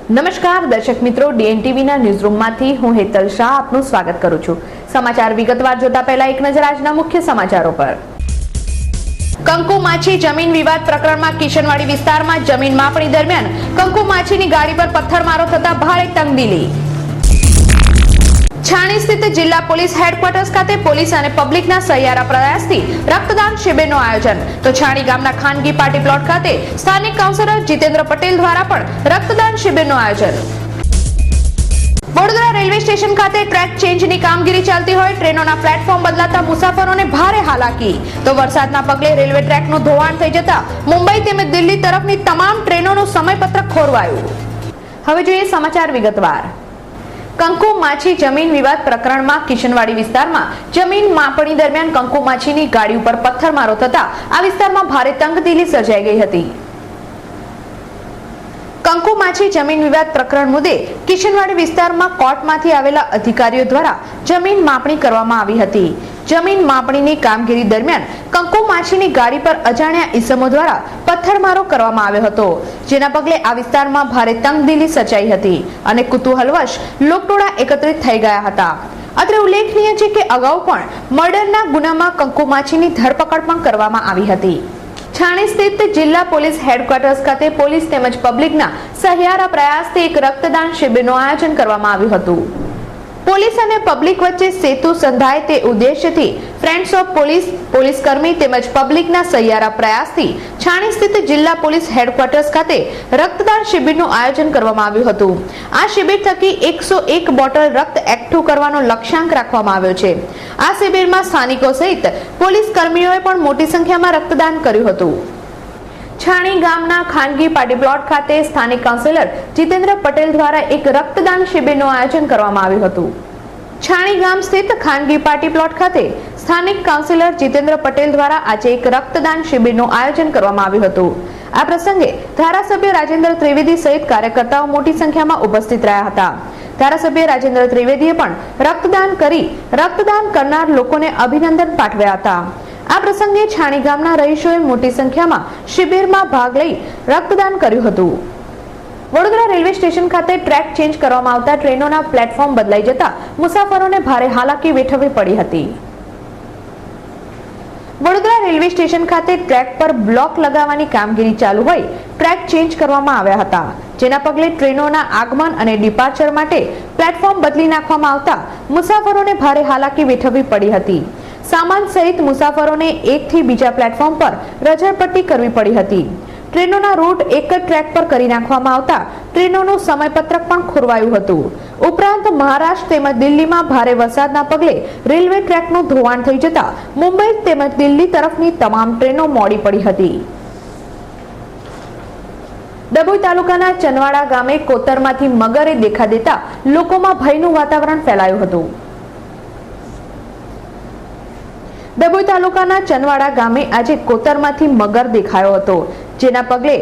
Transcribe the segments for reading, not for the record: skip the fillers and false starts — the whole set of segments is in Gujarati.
નમસ્કાર દર્શક મિત્રો, ડીએનટીવીના ન્યૂઝરૂમમાંથી હું હેતલ શાહ આપનું સ્વાગત કરું છું। સમાચાર વિગતવાર જોતા પહેલા એક નજર આજના મુખ્ય સમાચારો પર। કંકુ માછી જમીન વિવાદ પ્રકરણમાં કિશનવાડી વિસ્તારમાં જમીન માપણી દરમિયાન કંકુ માછીની ગાડી પર પથ્થરમારો થતા ભારે તંગદિલી। છાણી સ્થિત જિલ્લા પોલીસ હેડક્વાર્ટર્સ ખાતે પોલીસ અને પબ્લિકના સહિયારા પ્રયાસથી રક્તદાન શિબિરનું આયોજન। તો છાણી ગામના ખાનગી પાર્ટી પ્લોટ ખાતે સ્થાનિક કાઉન્સિલર જીતેન્દ્ર પટેલ દ્વારા પણ રક્તદાન શિબિરનું આયોજન। વડોદરા રેલવે સ્ટેશન ખાતે ટ્રેક ચેન્જની કામગીરી ચાલતી હોય ટ્રેનોના પ્લેટફોર્મ બદલાતા મુસાફરોને ભારે હાલાકી। તો વરસાદના પગલે રેલવે ટ્રેકનું ધોવાણ થઈ જતા મુંબઈ તેમજ દિલ્હી તરફની તમામ ટ્રેનોનું સમયપત્રક ખોરવાયું। હવે જોઈએ સમાચાર વિગતવાર। કંકુ માછી જમીન વિવાદ પ્રકરણમાં કિશનવાડી વિસ્તારમાં જમીન માપણી દરમિયાન કંકુ માછીની ગાડી ઉપર પથ્થરમારો થતા આ વિસ્તારમાં ભારે તંગદિલી સર્જાઈ ગઈ હતી। કંકુ માછી જમીન વિવાદ પ્રકરણ મુદ્દે કિશનવાડી વિસ્તારમાં કોર્ટમાંથી આવેલા અધિકારીઓ દ્વારા જમીન માપણી કરવામાં આવી હતી। જમીન માપણીની કામગીરી દરમિયાન કંકુ માછીની ગાડી પર અજાણ્યા ઈસમો દ્વારા પથ્થરમારો કરવામાં આવ્યો હતો, જેના પગલે આ વિસ્તારમાં ભારે તંગદિલી સર્જાઈ હતી અને કુતૂહલવશ લોકટોળા એકત્રિત થઈ ગયા હતા। અત્રે ઉલ્લેખનીય છે કે અગાઉ પણ મર્ડરના ગુનામાં કંકુ માછીની ધરપકડ પણ કરવામાં આવી હતી। છાણી સ્થિત જિલ્લા પોલીસ હેડક્વાર્ટર્સ ખાતે પોલીસ તેમજ પબ્લિકના સહિયારા પ્રયાસથી એક રક્તદાન શિબિરનું આયોજન કરવામાં આવ્યું હતું। પોલીસ અને પબ્લિક વચ્ચે સેતુ સંધાય તે ઉદ્દેશ્યથી ફ્રેન્ડ્સ ઓફ પોલીસ કર્મી તેમજ પબ્લિકના સહિયારા પ્રયાસથી છાણી સ્થિત જિલ્લા પોલીસ હેડક્વાર્ટર્સ ખાતે રક્તદાન શિબિરનું આયોજન કરવામાં આવ્યું હતું। આ શિબિર થકી 101 બોટલ રક્ત એકઠું કરવાનો લક્ષ્યાંક રાખવામાં આવ્યો છે। આ શિબિરમાં સ્થાનિકો સહિત પોલીસ કર્મીઓએ પણ મોટી સંખ્યામાં રક્તદાન કર્યું હતું। છાણી ગામના ખાનગી પાર્ટી પ્લોટ ખાતે સ્થાનિક કાઉન્સિલર જીતેન્દ્ર પટેલ દ્વારા એક રક્તદાન શિબિરનું આયોજન કરવામાં આવ્યું હતું। છાણી ગામ સ્થિત ખાનગી પાર્ટી પ્લોટ ખાતે સ્થાનિક કાઉન્સિલર જીતેન્દ્ર પટેલ દ્વારા આજે એક રક્તદાન શિબિરનું આયોજન કરવામાં આવ્યું હતું। આ પ્રસંગે ધારાસભ્ય રાજેન્દ્ર ત્રિવેદી સહિત કાર્યકર્તાઓ મોટી સંખ્યામાં ઉપસ્થિત રહ્યા હતા। ધારાસભ્ય રાજેન્દ્ર ત્રિવેદીએ પણ રક્તદાન કરી રક્તદાન કરનાર લોકોને અભિનંદન પાઠવ્યા હતા। આ પ્રસંગે છાણી ગામના રહીશોએ મોટી સંખ્યામાં શિબિરમાં ભાગ લઈ રક્તદાન કર્યું હતું। વડોદરા રેલવે સ્ટેશન ખાતે ટ્રેક ચેન્જ કરવામાં આવતા ટ્રેનોના પ્લેટફોર્મ બદલાઈ જતા મુસાફરોને ભારે હાલાકી વેઠવવી પડી હતી। વડોદરા રેલવે સ્ટેશન ખાતે ટ્રેક પર બ્લોક લગાવવાની કામગીરી ચાલુ હોય ટ્રેક ચેન્જ કરવામાં આવ્યા હતા, જેના પગલે ટ્રેનોના આગમન અને ડિપાર્ચર માટે પ્લેટફોર્મ બદલી નાખવામાં આવતા મુસાફરોને ભારે હાલાકી વેઠવવી પડી હતી। સામાન સહિત મુસાફરોને એકથી બીજા પ્લેટફોર્મ પર રઝળપટ્ટી કરવી પડી હતી। ટ્રેનોના રૂટ એક જ ટ્રેક પર કરી નાખવામાં આવતા ટ્રેનોનું સમયપત્રક પણ ખોરવાયું હતું। ઉપરાંત મહારાષ્ટ્ર તેમજ દિલ્હીમાં ભારે વરસાદના પગલે રેલવે ટ્રેકનું ધોવાણ થઈ જતા મુંબઈ તેમજ દિલ્હી તરફની તમામ ટ્રેનો મોડી પડી હતી। ડભોઈ તાલુકાના ચનવાડા ગામે કોતરમાંથી મગરે દેખા દેતા લોકોમાં ભયનું વાતાવરણ ફેલાયું હતું। ડભોઈ તાલુકાના ચનવાડા ગામે આજે કોતરમાંથી મગર દેખાયો હતો, જેના પગલે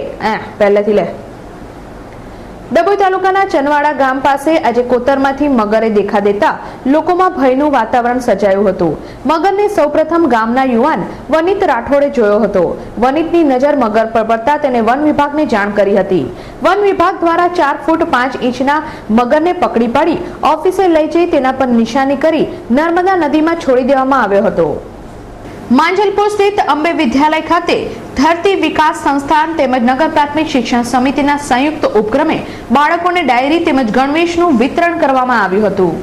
ડભોઈ તાલુકાના ચનવાડા ગામ પાસે આજે કોતરમાંથી મગરે દેખા દેતા લોકોમાં ભયનું વાતાવરણ સર્જાયું હતું। મગરને સૌપ્રથમ ગામના યુવાન વનિત રાઠોડે જોયો હતો। વનિતની નજર મગર પર પડતા તેને વન વિભાગને જાણ કરી હતી। વન વિભાગ દ્વારા 4 ફૂટ 5 ઇંચના મગરને પકડી પાડી ઓફિસે લઈ જઈ તેના પર નિશાની કરી નર્મદા નદીમાં છોડી દેવામાં આવ્યો હતો। માંજલપુર સ્થિત અંબે વિદ્યાલય ખાતે ધરતી વિકાસ સંસ્થાન તેમજ નગર પ્રાથમિક શિક્ષણ સમિતિના સંયુક્ત ઉપક્રમે બાળકોને ડાયરી તેમજ ગણવેશનું વિતરણ કરવામાં આવ્યું હતું।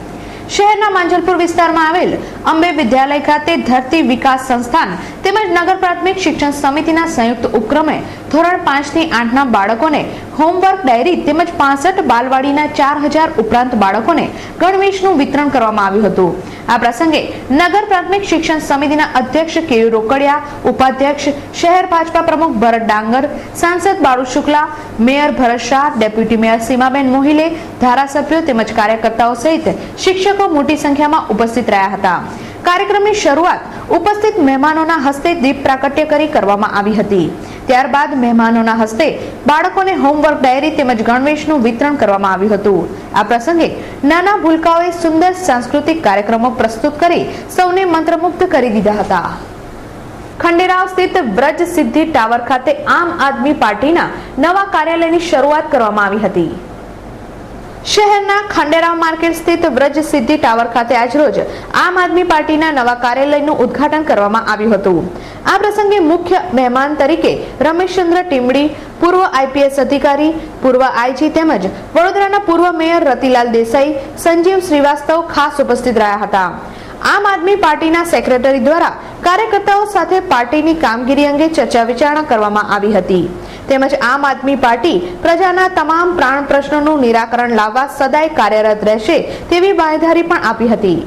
શહેરના માંજલપુર વિસ્તારમાં આવેલ અંબે વિદ્યાલય ખાતે ધરતી વિકાસ સંસ્થાન તેમજ નગર પ્રાથમિક શિક્ષણ સમિતિના સંયુક્ત ઉપક્રમે ધોરણ 5 થી 8 ના બાળકોને હોમવર્ક ડાયરી તેમજ 65 બાલવાડીના 4000 ઉપરાંત બાળકોને ગણવેશનું વિતરણ કરવામાં આવ્યું હતું। આ પ્રસંગે નગર પ્રાથમિક શિક્ષણ સમિતિના અધ્યક્ષ કે રોકડિયા, ઉપાધ્યક્ષ શહેર ભાજપા પ્રમુખ ભરત ડાંગર, સાંસદ બાળુ શુક્લા, મેયર ભરત શાહ, ડેપ્યુટી મેયર સીમાબેન મોહિલે, ધારાસભ્યો તેમજ કાર્યકર્તાઓ સહિત શિક્ષકો મોટી સંખ્યામાં ઉપસ્થિત રહ્યા હતા। કાર્યક્રમની શરૂઆત ઉપસ્થિત મહેમાનોના હસ્તે દીપ પ્રાગટ્ય કરી કરવામાં આવી હતી। ત્યારબાદ મહેમાનોના હસ્તે બાળકોને હોમવર્ક ડાયરી તેમજ ગણવેશનું વિતરણ કરવામાં આવ્યું હતું। આ પ્રસંગે નાના ભૂલકાઓએ સુંદર સાંસ્કૃતિક કાર્યક્રમો પ્રસ્તુત કરી સૌને મંત્રમુગ્ધ કરી દીધા હતા। ખંડેરાવ સ્થિત વ્રજ સિદ્ધિ ટાવર ખાતે આમ આદમી પાર્ટીના નવા કાર્યાલયની શરૂઆત કરવામાં આવી હતી। શહેરના ખંડેરાવ માર્કેટ સ્થિત વ્રજ સિદ્ધિ ટાવર ખાતે આજરોજ આમ આદમી પાર્ટીના નવા કાર્યાલયનું ઉદ્ઘાટન કરવામાં આવ્યું હતું. આ પ્રસંગે મુખ્ય મહેમાન તરીકે રમેશચંદ્ર ટીમડી, પૂર્વ આઈપીએસ અધિકારી, પૂર્વ આઈજી તેમજ વડોદરાના પૂર્વ મેયર રતિલાલ દેસાઈ, સંજીવ શ્રીવાસ્તવ ખાસ ઉપસ્થિત રહ્યા હતા. આમ આદમી પાર્ટીના સેક્રેટરી દ્વારા કાર્યકર્તાઓ સાથે પાર્ટીની કામગીરી અંગે ચર્ચા વિચારણા કરવામાં આવી હતી. તેમજ આમ આદમી પાર્ટી પ્રજાના તમામ પ્રાણ પ્રશ્નોનું નિરાકરણ લાવવા સદાય કાર્યરત રહેશે તેવી બાંયધરી પણ આપી હતી.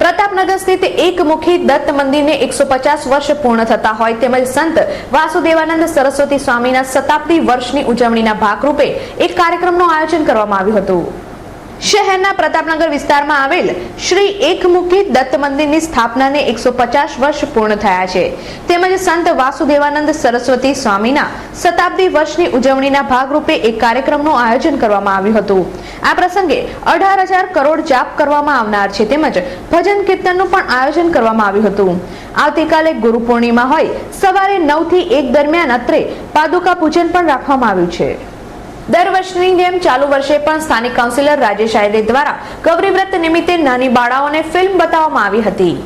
પ્રતાપનગર સ્થિત એકમુખી દત્ત મંદિરને 150 વર્ષ પૂર્ણ થતા હોય તેમજ સંત વાસુદેવાનંદ સરસ્વતી સ્વામીના શતાબ્દી વર્ષની ઉજવણીના ભાગરૂપે એક કાર્યક્રમનું આયોજન કરવામાં આવ્યું હતું. શહેરના પ્રતાપનગર વિસ્તારમાં આવેલ શ્રી એકમુખી દત્ત મંદિરની સ્થાપનાને 150 વર્ષ પૂર્ણ થયા છે. તેમજ સંત વાસુદેવાનંદ સરસ્વતી સ્વામીના શતાબ્દી વર્ષની ઉજવણીના ભાગરૂપે એક કાર્યક્રમનું આયોજન કરવામાં આવ્યું હતું. આ પ્રસંગે 18,000 કરોડ જાપ કરવામાં આવનાર છે તેમજ ભજન કીર્તનનું પણ આયોજન કરવામાં આવ્યું હતું. આવતીકાલે ગુરુ પૂર્ણિમા હોય સવારે 9 થી 1 દરમિયાન અત્રે પાદુકા પૂજન પણ રાખવામાં આવ્યું છે. દર વર્ષની જેમ ચાલુ વર્ષે પણ સ્થાનિક કાઉન્સિલર રાજેશ આયરે દ્વારા ગૌરી વ્રત નિમિત્તે નાની બાળાઓને ફિલ્મ બતાવવામાં આવી હતી.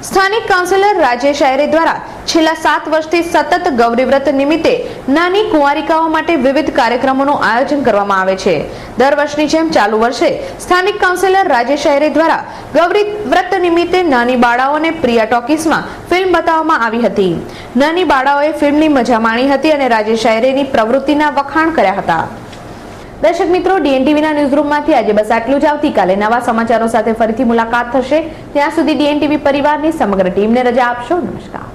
સ્થાનિક કાઉન્સિલર રાજેશ આયરે દ્વારા છેલ્લા 7 વર્ષથી સતત ગૌરી વ્રત નિમિત્તે નાની કુંવારિકાઓ માટે વિવિધ કાર્યક્રમોનું આયોજન કરવામાં આવે છે. દર વર્ષની જેમ ચાલુ વર્ષે સ્થાનિક કાઉન્સિલર રાજેશ આયરે દ્વારા ગૌરી વ્રત નિમિત્તે નાની બાળાઓને પ્રિયા ટોકીઝમાં ફિલ્મ બતાવવામાં આવી હતી. નાની બાળાઓએ ફિલ્મની મજા માણી હતી અને રાજેશ આયરેની પ્રવૃત્તિના વખાણ કર્યા હતા. દર્શક મિત્રો, ડીએનટીવીના ન્યૂઝરૂમમાંથી આજે બસ આટલું જ. આવતીકાલે નવા સમાચારો સાથે ફરીથી મુલાકાત થશે. ત્યાં સુધી ડીએનટીવી પરિવારની સમગ્ર ટીમને રજા આપશો. નમસ્કાર.